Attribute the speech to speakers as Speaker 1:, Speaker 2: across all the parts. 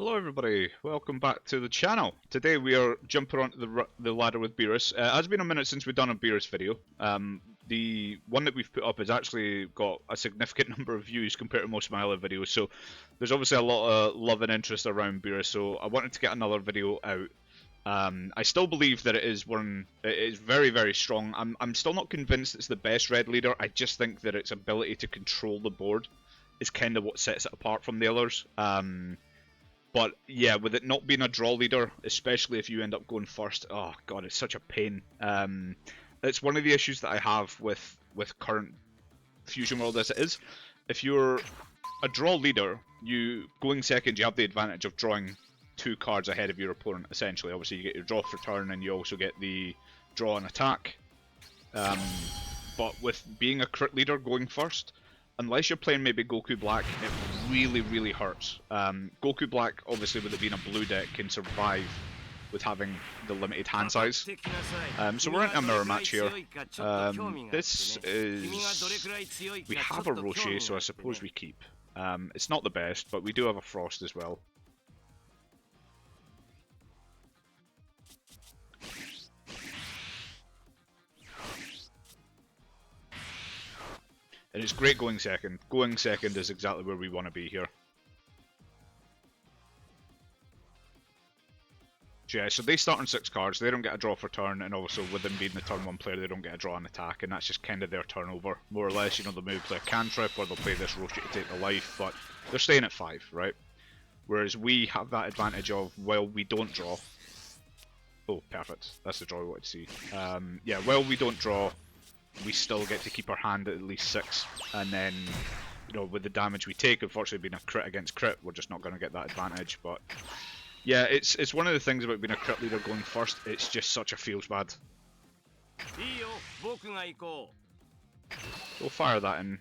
Speaker 1: Hello everybody, welcome back to the channel. Today we are jumping onto the ladder with Beerus. It has been a minute since we've done a Beerus video. The one that we've put up has actually got a significant number of views compared to most of my other videos, so there's obviously a lot of love and interest around Beerus, so I wanted to get another video out. I still believe that it is very, very strong. I'm still not convinced it's the best red leader. I just think that its ability to control the board is kind of what sets it apart from the others. But yeah, with it not being a draw leader, especially if you end up going first, oh god, it's such a pain. It's one of the issues that I have with current Fusion World as it is. If you're a draw leader, you going second, you have the advantage of drawing 2 cards ahead of your opponent, essentially. Obviously you get your draw for turn and you also get the draw and attack. But with being a crit leader going first, unless you're playing maybe Goku Black, it really hurts. Goku Black, obviously with it being a blue deck, can survive with having the limited hand size. So we're in a mirror match here. This is... we have a Rocher, so I suppose we keep. It's not the best, but we do have a Frost as well. And it's great going second. Going second is exactly where we want to be here. Yeah, so they start on 6 cards, they don't get a draw for turn, and also with them being the turn 1 player, they don't get a draw and attack, and that's just kind of their turnover. More or less, you know, they'll maybe play a cantrip, or they'll play this Roche to take the life, but they're staying at 5, right? Whereas we have that advantage of, well, we don't draw. Oh, perfect. That's the draw we wanted to see. Yeah, well, we don't draw, we still get to keep our hand at least 6, and then, you know, with the damage we take, unfortunately being a crit against crit, we're just not going to get that advantage, but yeah, it's one of the things about being a crit leader going first, it's just such a feels bad. We'll fire that in.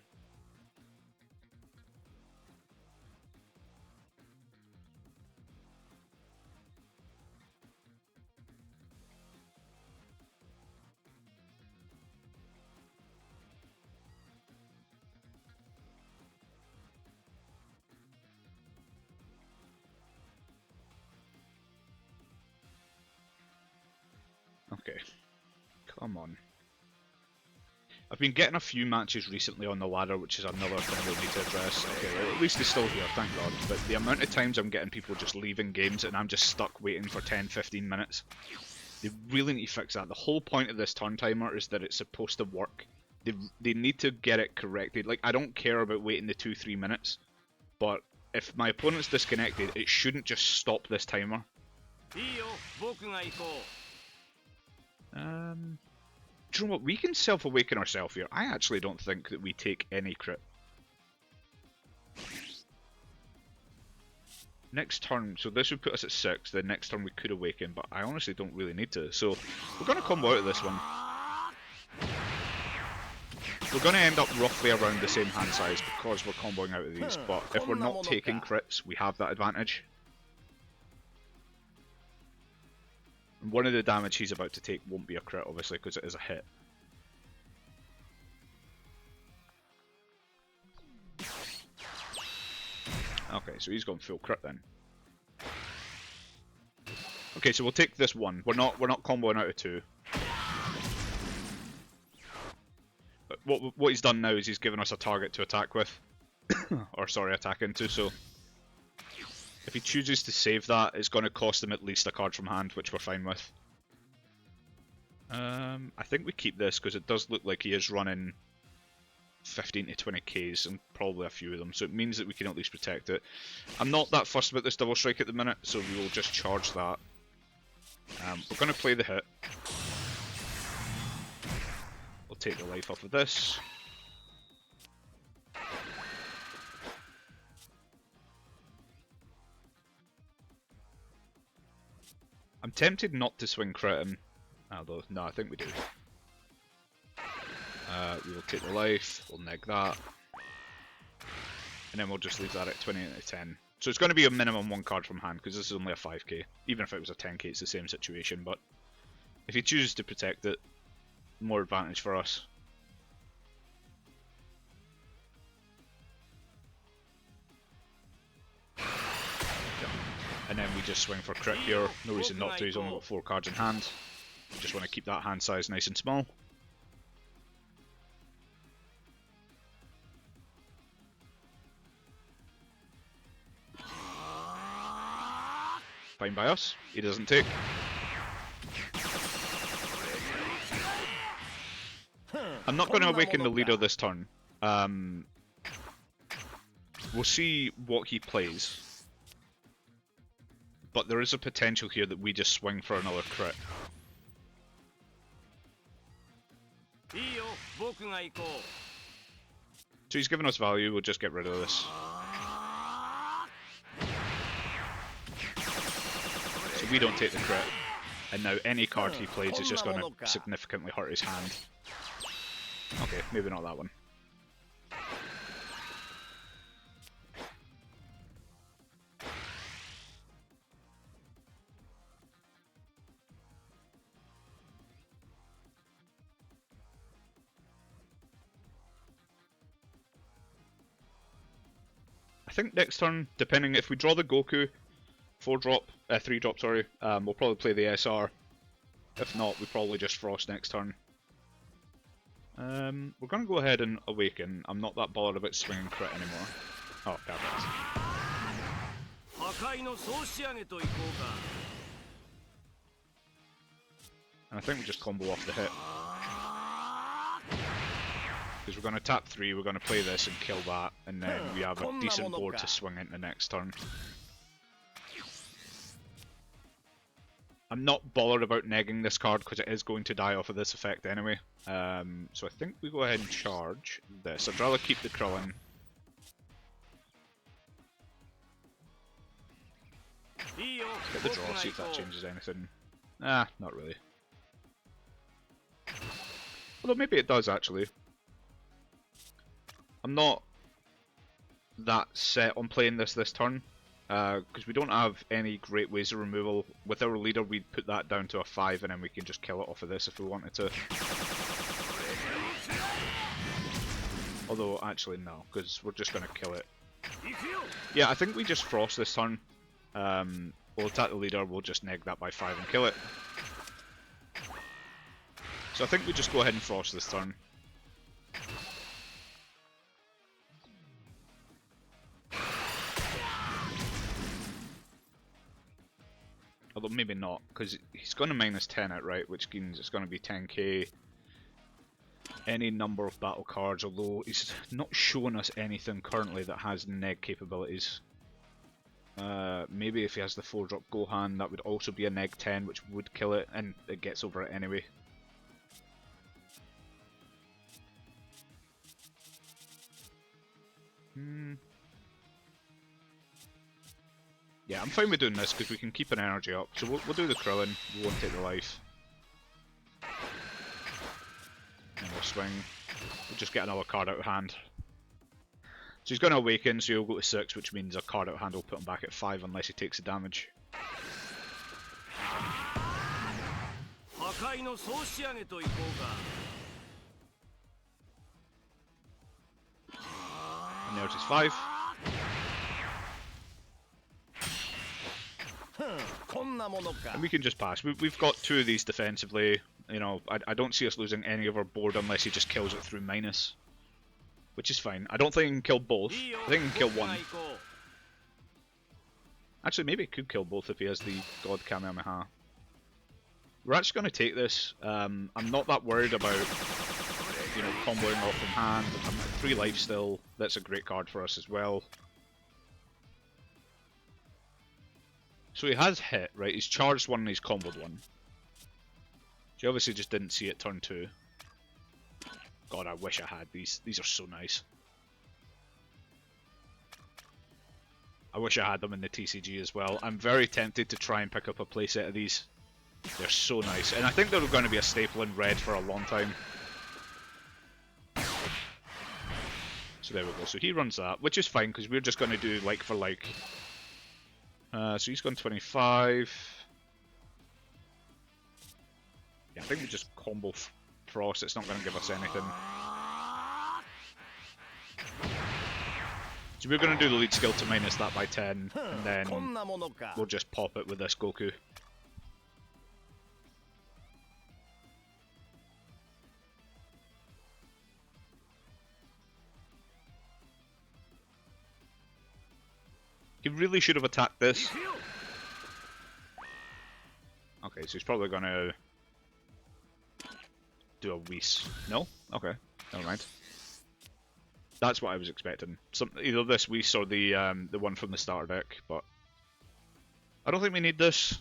Speaker 1: Okay, come on. I've been getting a few matches recently on the ladder, which is another thing we need to address. Okay, at least it's still here, thank god. But the amount of times I'm getting people just leaving games and I'm just stuck waiting for 10-15 minutes. They really need to fix that. The whole point of this turn timer is that it's supposed to work. They need to get it corrected. Like, I don't care about waiting the 2-3 minutes, but if my opponent's disconnected, it shouldn't just stop this timer. Do you know what? We can self-awaken ourselves here. I actually don't think that we take any crit. Next turn, so this would put us at 6, then next turn we could awaken, but I honestly don't really need to. So, we're going to combo out of this one. We're going to end up roughly around the same hand size because we're comboing out of these, but if we're not taking crits, we have that advantage. One of the damage he's about to take won't be a crit, obviously, because it is a hit. Okay, so he's gone full crit then. Okay, so we'll take this one. We're not comboing out of 2. But what he's done now is he's given us a target to attack with, or sorry, attack into. So if he chooses to save that, it's going to cost him at least a card from hand, which we're fine with. I think we keep this because it does look like he is running 15 to 20 Ks and probably a few of them, so it means that we can at least protect it. I'm not that fussed about this double strike at the minute, so we will just charge that. We're going to play the hit. We'll take the life off of this. I'm tempted not to swing crit him, although, no, I think we do. We will take the life, we'll neg that, and then we'll just leave that at 20 out of 10. So it's going to be a minimum 1 card from hand, because this is only a 5k. Even if it was a 10k, it's the same situation, but if he chooses to protect it, more advantage for us. and then we just swing for crit here. No reason not to, he's only got 4 cards in hand. We just want to keep that hand size nice and small. Fine by us, he doesn't take. I'm not going to awaken the leader this turn. We'll see what he plays. But there is a potential here that we just swing for another crit. So he's giving us value, we'll just get rid of this. So we don't take the crit. And now any card he plays is just going to significantly hurt his hand. Okay, maybe not that one. I think next turn, depending if we draw the Goku, 3 drop, sorry, we'll probably play the SR. If not, we probably just Frost next turn. We're going to go ahead and Awaken. I'm not that bothered about swinging crit anymore. Oh, perfect. And I think we just combo off the hit. Because we're going to tap 3, we're going to play this and kill that, and then we have a decent board to swing into next turn. I'm not bothered about negging this card because it is going to die off of this effect anyway. So I think we go ahead and charge this. I'd rather keep the Krillin. Get the draw, see if that changes anything. Nah, not really. Although maybe it does actually. I'm not that set on playing this turn. Because we don't have any great ways of removal. With our leader, we'd put that down to a 5 and then we can just kill it off of this if we wanted to. Although, actually no, because we're just going to kill it. Yeah, I think we just Frost this turn. We'll attack the leader, we'll just neg that by 5 and kill it. So I think we just go ahead and Frost this turn. Although maybe not, because he's going to minus 10 outright, which means it's going to be 10k. Any number of battle cards, although he's not showing us anything currently that has neg capabilities. Maybe if he has the 4-drop Gohan, that would also be a neg 10, which would kill it, and it gets over it anyway. Yeah, I'm fine with doing this because we can keep an energy up. So we'll do the Krillin, we won't take the life. And we'll swing. We'll just get another card out of hand. So he's going to Awaken, so he'll go to 6, which means a card out of hand will put him back at 5 unless he takes the damage. And there's his 5. And we can just pass. We've got 2 of these defensively. You know, I don't see us losing any of our board unless he just kills it through minus. Which is fine. I don't think he can kill both. I think he can kill one. Actually, maybe he could kill both if he has the God Kamehameha. We're actually going to take this. I'm not that worried about, you know, comboing off from hand. I'm at 3 life still. That's a great card for us as well. So he has hit, right? He's charged 1 and he's comboed 1. So he obviously just didn't see it turn 2. God, I wish I had these. These are so nice. I wish I had them in the TCG as well. I'm very tempted to try and pick up a playset of these. They're so nice. And I think they're going to be a staple in red for a long time. So there we go. So he runs that, which is fine because we're just going to do like for like. So he's gone 25. Yeah, I think we just combo Frost. It's not going to give us anything. So we're going to do the lead skill to minus that by 10, and then we'll just pop it with this Goku. He really should have attacked this. Okay, so he's probably going to do a Whis. No? Okay, never mind. That's what I was expecting. Either this Whis or the one from the starter deck, but I don't think we need this.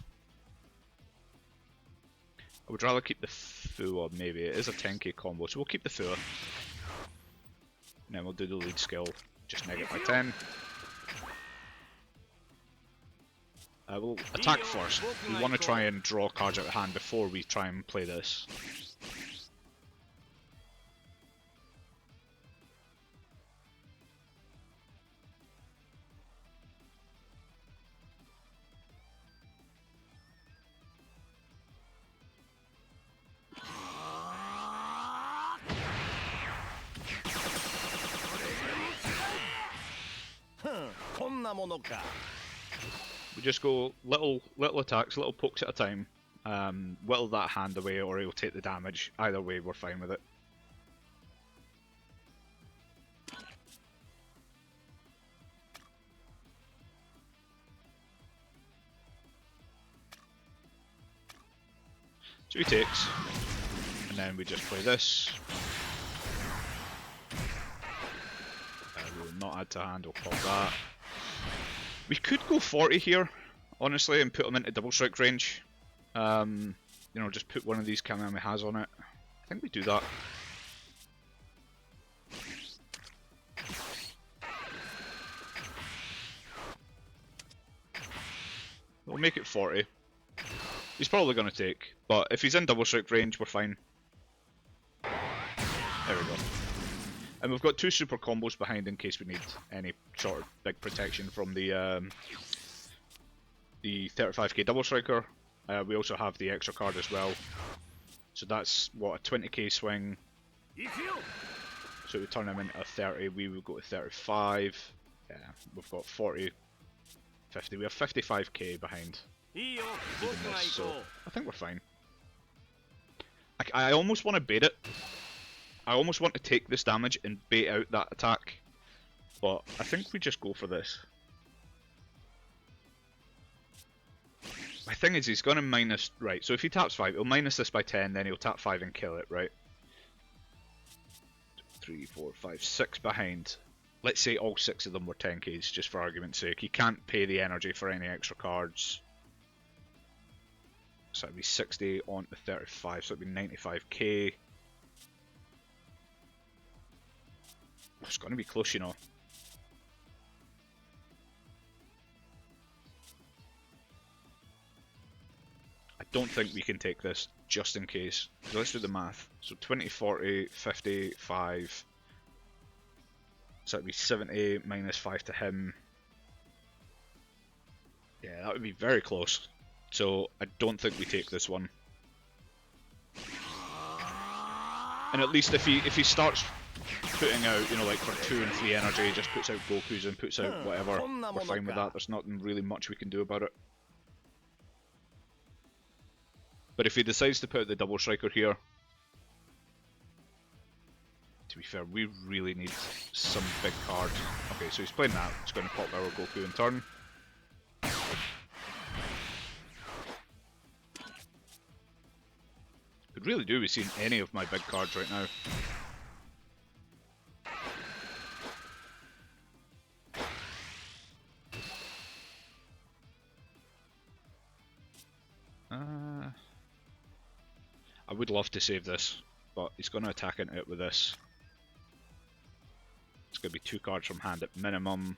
Speaker 1: I would rather keep the Fua, maybe. It is a 10k combo, so we'll keep the Fua. And then we'll do the lead skill, just neg it by 10. We'll attack first. We want to try and draw cards out of hand before we try and play this. We just go little attacks, little pokes at a time. Whittle that hand away or he'll take the damage. Either way, we're fine with it. So he takes, and then we just play this. We will not add to hand, we'll pop that. We could go 40 here, honestly, and put him into double strike range. You know, just put one of these Kamehamehas on it. I think we do that. We'll make it 40. He's probably going to take, but if he's in double strike range, we're fine. There we go. And we've got two super combos behind in case we need any sort of big protection from the 35k double striker. We also have the extra card as well. So that's what, a 20k swing. So we turn him into a 30, we would go to 35. Yeah, we've got 40, 50. We have 55k behind. Even this, so I think we're fine. I almost want to bait it. I almost want to take this damage and bait out that attack, but I think we just go for this. My thing is he's going to minus... Right, so if he taps 5, he'll minus this by 10, then he'll tap 5 and kill it, right? 3, 4, 5, 6 behind. Let's say all 6 of them were 10k's, just for argument's sake. He can't pay the energy for any extra cards. So that'd be 60 on to 35, so it'd be 95k. It's going to be close, you know. I don't think we can take this, just in case. So let's do the math. So 20, 40, 55. So that'd be 70 minus 5 to him. Yeah, that would be very close. So I don't think we take this one. And at least if he starts putting out, you know, like for 2 and 3 energy, just puts out Gokus and puts out whatever, we're fine with that. There's not really much we can do about it. But if he decides to put out the double striker here, to be fair, we really need some big card. Okay, so he's playing that. He's going to pop our Goku in turn. Could really do with seeing any of my big cards right now. I would love to save this, but he's going to attack into it with this. It's going to be 2 cards from hand at minimum.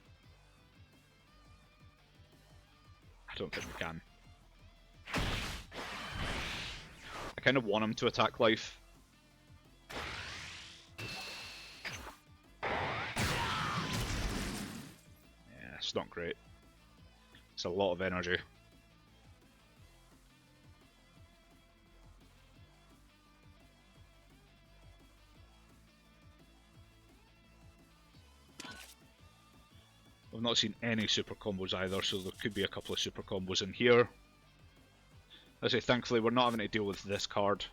Speaker 1: I don't think we can. I kind of want him to attack life. Yeah, it's not great. It's a lot of energy. I've not seen any super combos either, so there could be a couple of super combos in here. As I say, thankfully we're not having to deal with this card.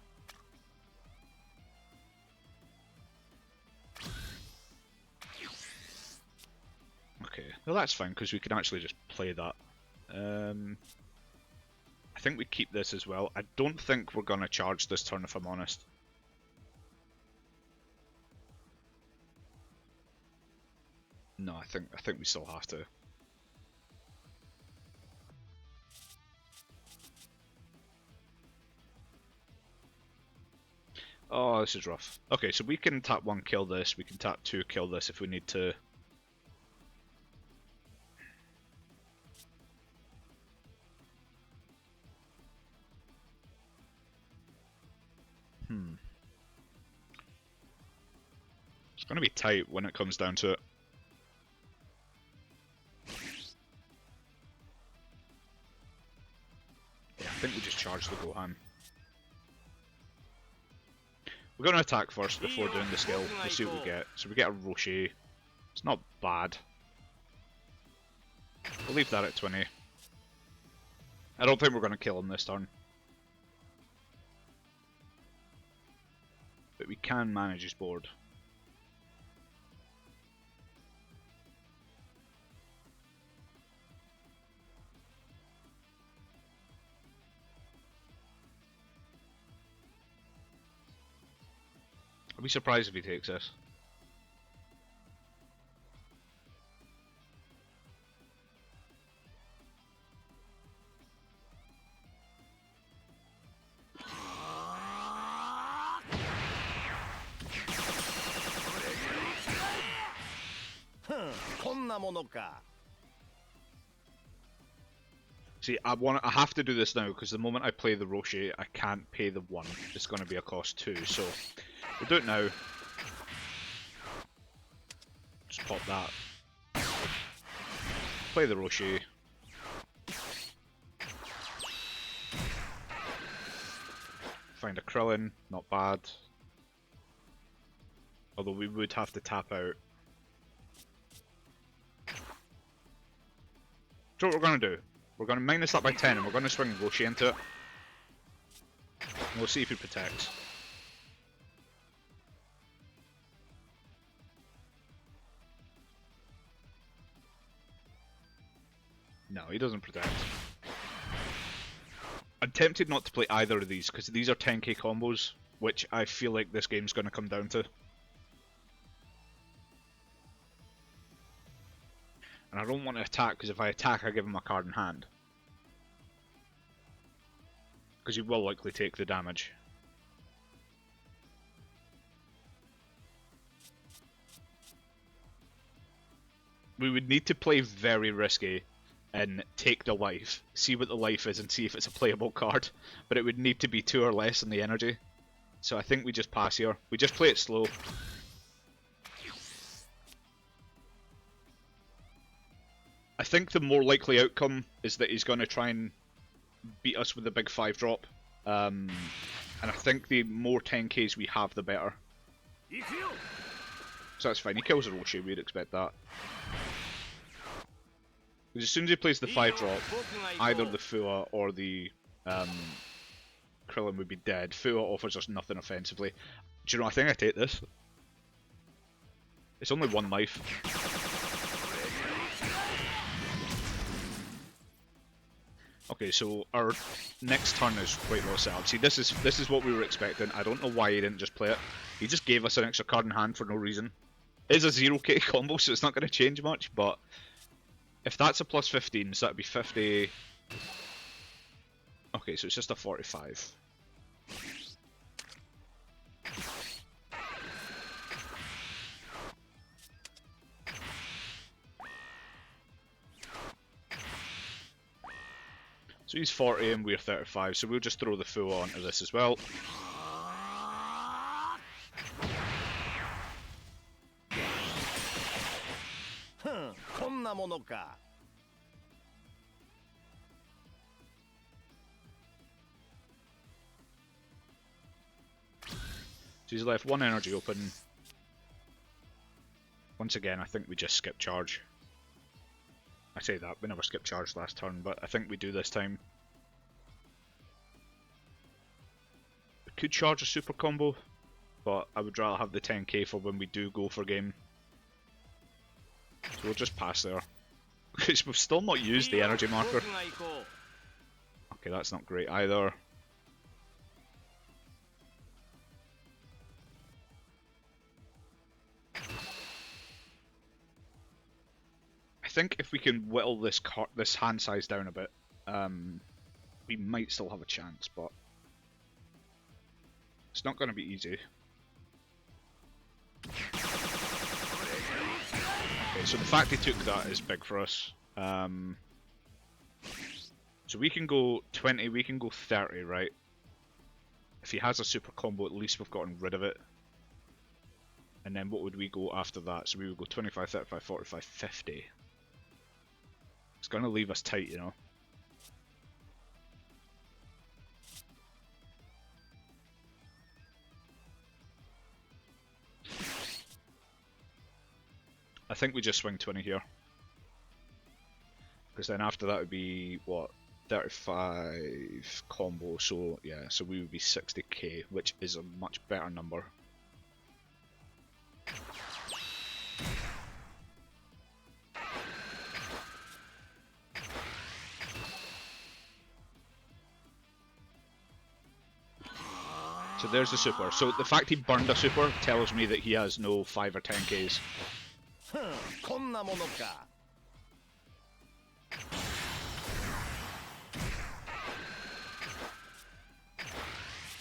Speaker 1: Okay, well that's fine because we can actually just play that. I think we keep this as well. I don't think we're going to charge this turn if I'm honest. No, I think we still have to. Oh, this is rough. Okay, so we can tap 1, kill this. We can tap 2, kill this if we need to. It's going to be tight when it comes down to it. Yeah, I think we just charge the Gohan. We're going to attack first before doing the skill. We'll see what we get. So we get a Rocher. It's not bad. We'll leave that at 20. I don't think we're going to kill him this turn. But we can manage his board. I'll be surprised if he takes this. See, I have to do this now because the moment I play the Rocher, I can't pay the 1. It's going to be a cost 2, so we'll do it now. Just pop that. Play the Rocher. Find a Krillin, not bad. Although we would have to tap out. So what we're going to do, we're going to minus that by 10 and we're going to swing Rocher into it. And we'll see if he protects. No, he doesn't protect. I'm tempted not to play either of these because these are 10k combos, which I feel like this game's going to come down to. And I don't want to attack because if I attack I give him a card in hand. Because he will likely take the damage. We would need to play very risky and take the life, see what the life is and see if it's a playable card. But it would need to be 2 or less in the energy. So I think we just pass here. We just play it slow. I think the more likely outcome is that he's going to try and beat us with the big 5-drop. And I think the more 10ks we have, the better. So that's fine. He kills a Rocher, we'd expect that. Because as soon as he plays the 5-drop, either the Fua or the Krillin would be dead. Fua offers us nothing offensively. Do you know, I think I take this. It's only 1 life. Okay, so our next turn is quite well set up. See, this is what we were expecting. I don't know why he didn't just play it. He just gave us an extra card in hand for no reason. It is a 0k combo, so it's not going to change much, but if that's a plus 15, so that'd be 50. Okay, so it's just a 45. So he's 40 and we're 35, so we'll just throw the Fua onto this as well. So he's left 1 energy open. Once again, I think we just skip charge. I say that, we never skipped charge last turn, but I think we do this time. We could charge a super combo, but I would rather have the 10k for when we do go for game. So we'll just pass there. Because we've still not used the energy marker. Okay, that's not great either. I think if we can whittle this hand size down a bit, we might still have a chance, but it's not going to be easy. Okay, so the fact he took that is big for us. So we can go 20, we can go 30, right? If he has a super combo, at least we've gotten rid of it. And then what would we go after that? So we would go 25, 35, 45, 50. It's going to leave us tight, you know. I think we just swing 20 here. Because then after that would be, what, 35 combo, so yeah, so we would be 60k, which is a much better number. So there's the super. So the fact he burned a super tells me that he has no 5 or 10ks.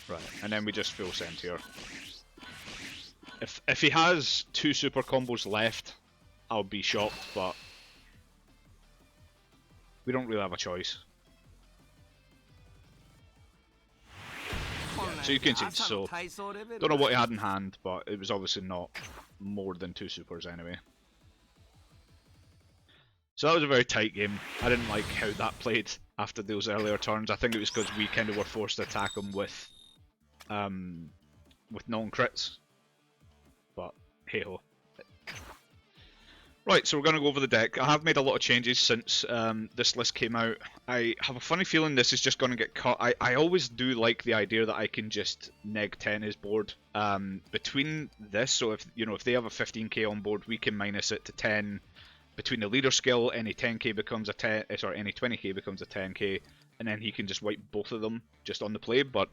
Speaker 1: Right, and then we just full send here. If he has 2 super combos left, I'll be shocked, but we don't really have a choice. Yeah, so you can see, so don't know what he had in hand, but it was obviously not more than 2 supers anyway. So that was a very tight game. I didn't like how that played after those earlier turns. I think it was because we kind of were forced to attack him with non-crits. But hey ho. Right, so we're going to go over the deck. I have made a lot of changes since this list came out. I have a funny feeling this is just going to get cut. I always do like the idea that I can just neg 10 his board. Between this, so if they have a 15k on board, we can minus it to 10. Between the leader skill, any 10k becomes a 10. Sorry, any 20k becomes a 10k, and then he can just wipe both of them just on the play. But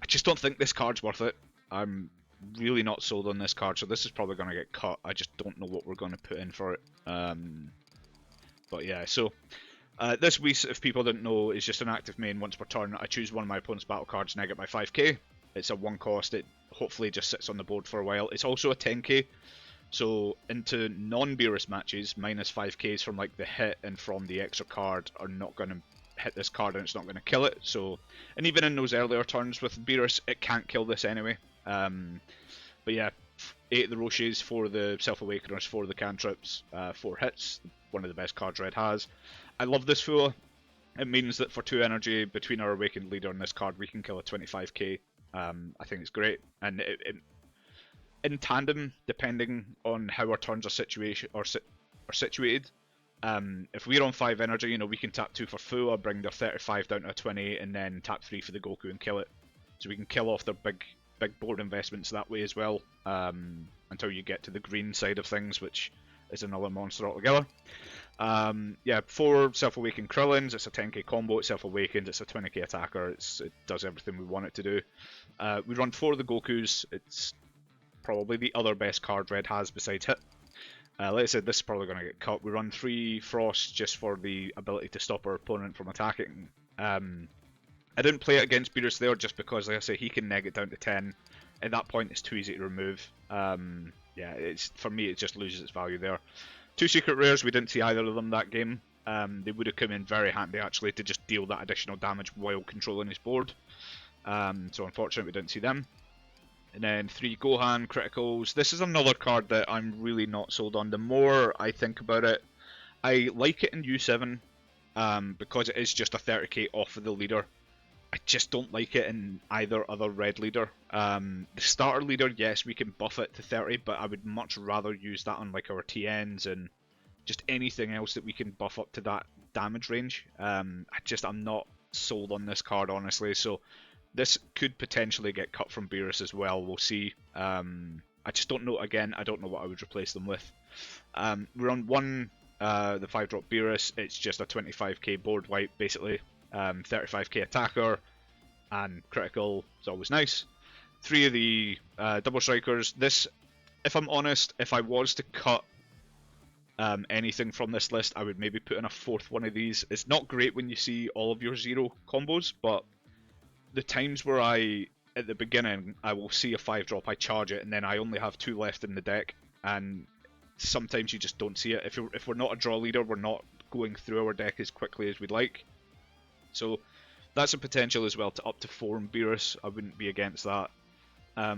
Speaker 1: I just don't think this card's worth it. I'm really not sold on this card, so this is probably going to get cut. I just don't know what we're going to put in for it. But yeah, so this Whis, if people didn't know, is just an active main. Once per turn, I choose one of my opponent's battle cards, neg it by 5k. It's a 1 cost. It hopefully just sits on the board for a while. It's also a 10k. So into non-Beerus matches, minus 5ks from like the hit and from the extra card are not going to hit this card, and it's not going to kill it. So, and even in those earlier turns with Beerus, it can't kill this anyway. But yeah, 8 of the Roches, 4 of the Self-Awakeners, 4 of the Cantrips, 4 hits, one of the best cards Red has. I love this Fua. It means that for 2 energy between our Awakened Leader and this card, we can kill a 25k. I think it's great, and in tandem, depending on how our turns are situated, if we're on 5 energy, we can tap 2 for Fua, bring their 35 down to a 20, and then tap 3 for the Goku and kill it. So we can kill off their big board investments that way as well, until you get to the green side of things, which is another monster altogether. Yeah, 4 Self-Awakened Krillins, it's a 10k combo, it's Self-Awakened, it's a 20k attacker, it does everything we want it to do. We run 4 of the Gokus, it's probably the other best card Red has besides Hit. Like I said, this is probably going to get cut. We run 3 Frosts just for the ability to stop our opponent from attacking. I didn't play it against Beerus there just because, like I say, he can neg it down to 10. At that point, it's too easy to remove. Yeah, for me, it just loses its value there. 2 secret rares, we didn't see either of them that game. They would have come in very handy, actually, to just deal that additional damage while controlling his board. So unfortunately, we didn't see them. And then 3 Gohan criticals. This is another card that I'm really not sold on. The more I think about it, I like it in U7 because it is just a 30k off of the leader. I just don't like it in either other red leader. The starter leader, yes, we can buff it to 30, but I would much rather use that on like our TNs and just anything else that we can buff up to that damage range. I'm not sold on this card, honestly, so this could potentially get cut from Beerus as well, we'll see. I just don't know, again, I don't know what I would replace them with. We're on one, the 5-drop Beerus, it's just a 25k board wipe, basically. 35k attacker, and critical is always nice. 3 of the double strikers. This, if I'm honest, if I was to cut anything from this list, I would maybe put in a 4th one of these. It's not great when you see all of your 0 combos, but the times where at the beginning, I will see a 5-drop, I charge it, and then I only have 2 left in the deck, and sometimes you just don't see it. If we're not a draw leader, we're not going through our deck as quickly as we'd like. So that's a potential as well to up to 4 in Beerus. I wouldn't be against that.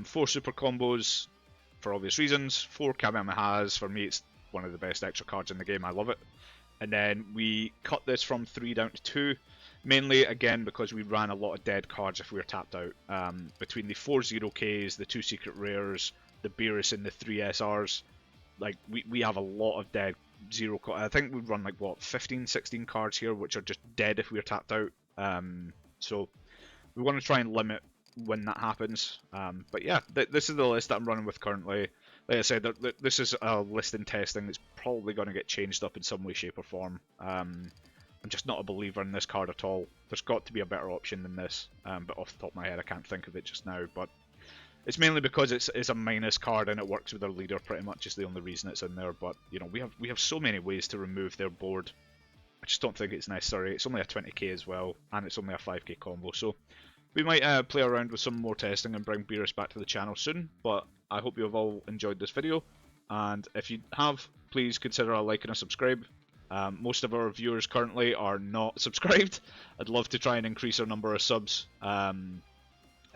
Speaker 1: 4 super combos, for obvious reasons. 4 Kamehamehas, for me it's one of the best extra cards in the game, I love it. And then we cut this from 3 down to 2, mainly again because we ran a lot of dead cards if we were tapped out. Between the 4 0Ks, the 2 secret rares, the Beerus and the 3 SRs, like we have a lot of dead 0 cards. I think we run like what, 15, 16 cards here which are just dead if we are tapped out. So we want to try and limit when that happens. But yeah, this is the list that I'm running with currently. Like I said, this is a list in testing. It's probably going to get changed up in some way, shape or form. I'm just not a believer in this card at all. There's got to be a better option than this, but off the top of my head I can't think of it just now. But it's mainly because it's a minus card and it works with our leader pretty much, is the only reason it's in there. But you know, we have so many ways to remove their board. I just don't think it's necessary. It's only a 20k as well, and it's only a 5k combo, so we might play around with some more testing and bring Beerus back to the channel soon. But I hope you have all enjoyed this video, and if you have, please consider a like and a subscribe. Most of our viewers currently are not subscribed. I'd love to try and increase our number of subs. And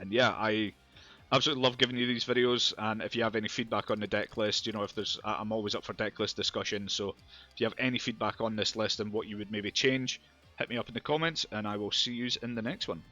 Speaker 1: yeah, I absolutely love giving you these videos, and if you have any feedback on the deck list, you know, if there's, I'm always up for deck list discussion, so if you have any feedback on this list and what you would maybe change, hit me up in the comments, and I will see you in the next one.